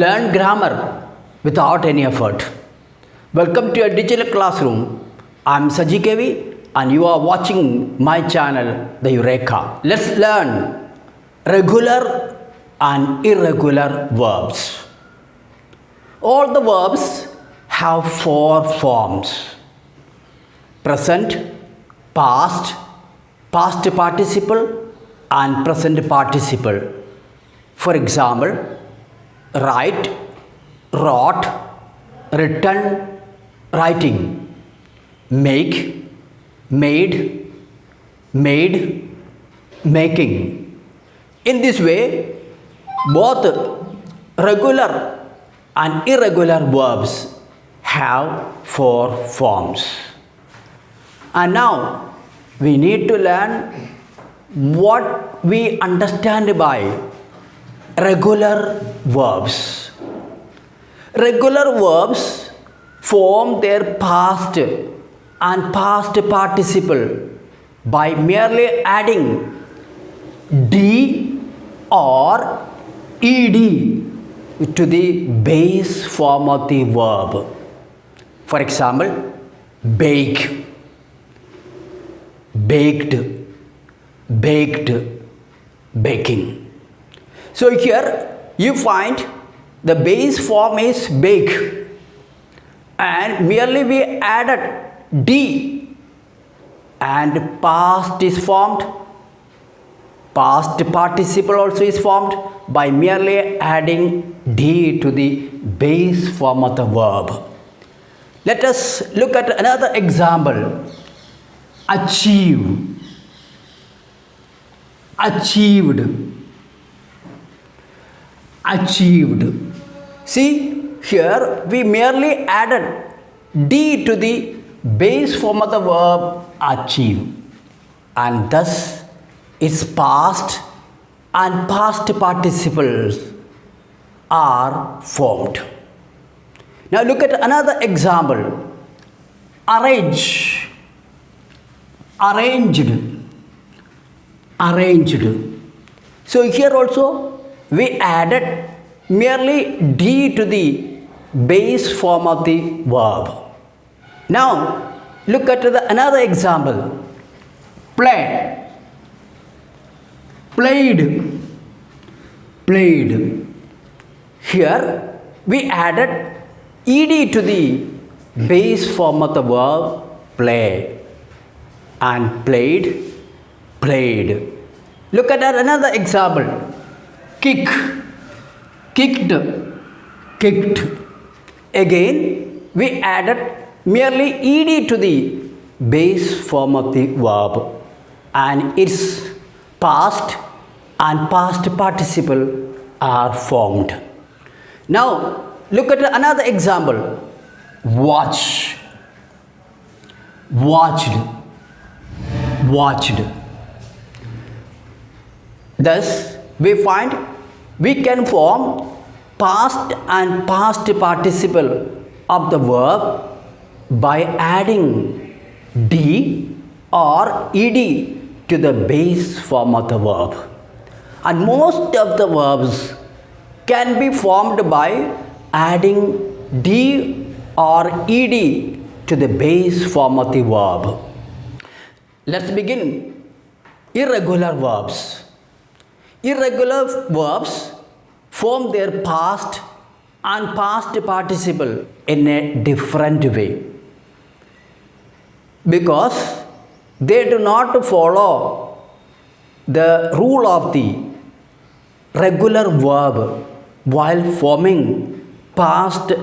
Learn grammar without any effort. Welcome to your digital classroom. I am Saji Kevi and you are watching my channel, the EUREKA. Let's learn regular and irregular verbs. All the verbs have four forms: present, past, past participle and present participle. For example, write, wrote, written, writing, make, made, made, making. In this way, both regular and irregular verbs have four forms. And now we need to learn what we understand by regular verbs. Regular verbs form their past and past participle by merely adding d or ed to the base form of the verb. For example, bake, baked, baked, baking. So here you find the base form is bake and merely we added d and past is formed, past participle also is formed by merely adding d to the base form of the verb. Let us look at another example. Achieve, achieved, achieved. See, here we merely added d to the base form of the verb achieve, and thus its past and past participles are formed. Now look at another example. Arrange, arranged, arranged. So here also we added merely d to the base form of the verb. Now look at another example. Play, played, played. Here we added ed to the base form of the verb play, and played, played. Look at another example. Kick, kicked, kicked. Again we added merely ed to the base form of the verb and its past and past participle are formed. Now look at another example. Watch, watched, watched. Thus we find we can form past and past participle of the verb by adding d or ed to the base form of the verb. And most of the verbs can be formed by adding d or ed to the base form of the verb. Let's begin. Irregular verbs. Irregular verbs form their past and past participle in a different way because they do not follow the rule of the regular verb while forming past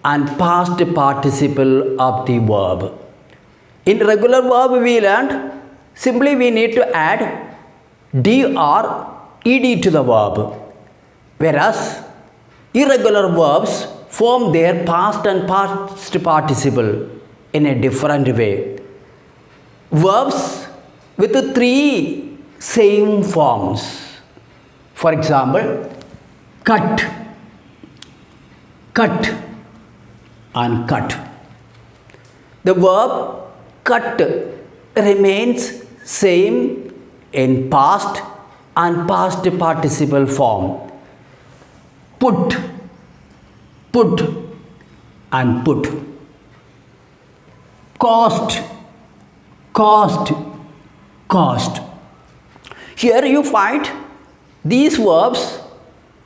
and past participle of the verb. In regular verb we learned simply we need to add d or ed to the verb, whereas irregular verbs form their past and past participle in a different way. Verbs with three same forms. For example, cut, cut and cut. The verb cut remains same in past and past participle form. Put, put and put. Cost, cost, cost. Here you find these verbs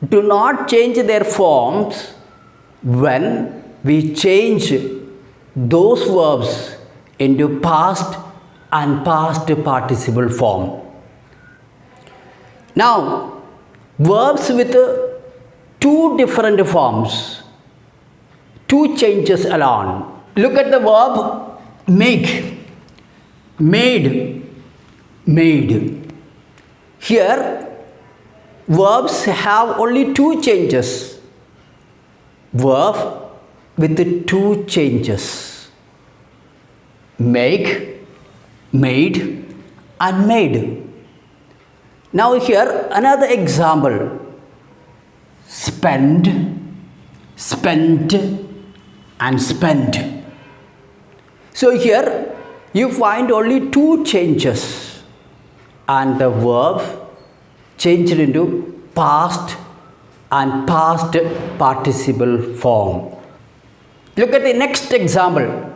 do not change their forms when we change those verbs into past and past participle form. Now, verbs with two different forms, two changes alone. Look at the verb make, made, made. Here, verbs have only two changes. Verb with two changes. Make, made, and made. Now here another example. Spend, spent, and spent. So here you find only two changes and the verb changed into past and past participle form. Look at the next example.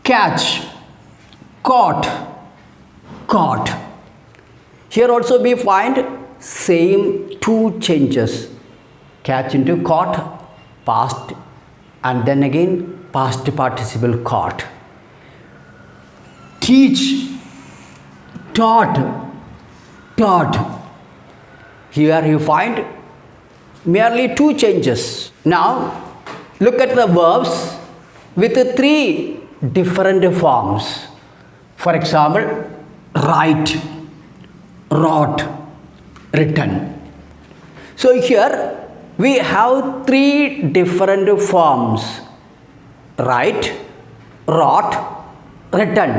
Catch, caught, caught. Here also we find same two changes. Catch into caught, past, and then again past participle caught. Teach, taught, taught. Here you find merely two changes. Now look at the verbs with three different forms. For example, write, wrote, written. So here we have three different forms. Write, wrote, written.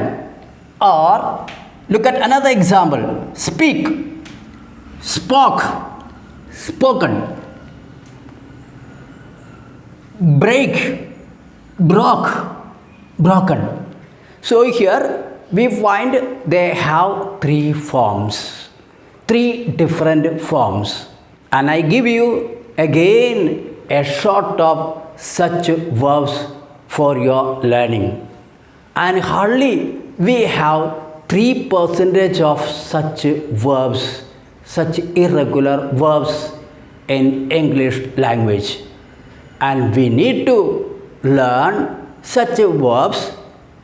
Or look at another example. Speak, spoke, spoken. Break, broke, broken. So here we find they have three forms, three different forms. And I give you again a short of such verbs for your learning. And hardly we have 3% of such verbs, such irregular verbs in English language. And we need to learn such verbs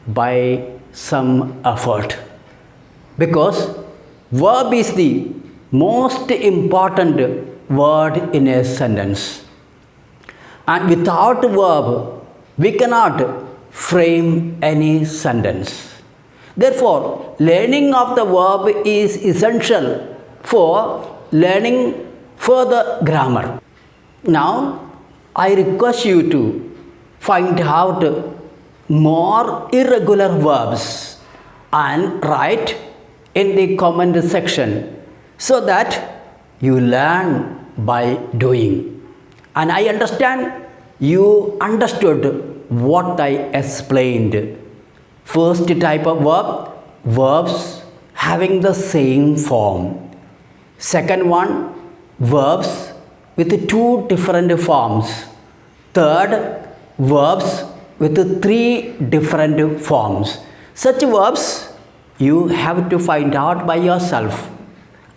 by some effort. Because verb is the most important word in a sentence. And without verb, we cannot frame any sentence. Therefore, learning of the verb is essential for learning further grammar. Now, I request you to find out more irregular verbs and write in the comment section so that you learn by doing. And I understand you understood what I explained. First type of verb, verbs having the same form. Second one, verbs with two different forms. Third, verbs with three different forms. Such verbs you have to find out by yourself.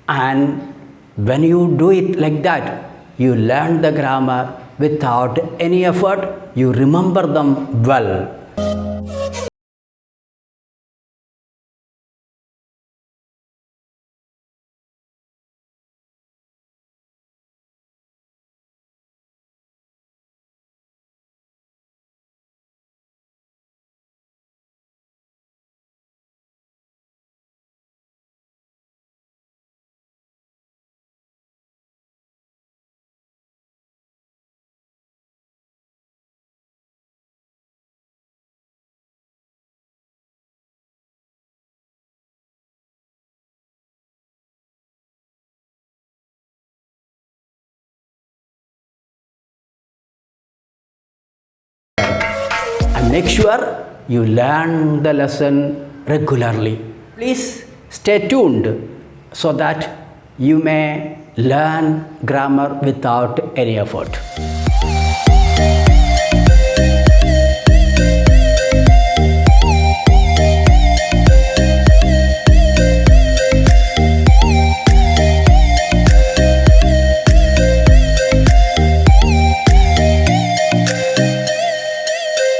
And when you do it like that, you learn the grammar without any effort. You remember them well. And make sure you learn the lesson regularly. Please stay tuned so that you may learn grammar without any effort.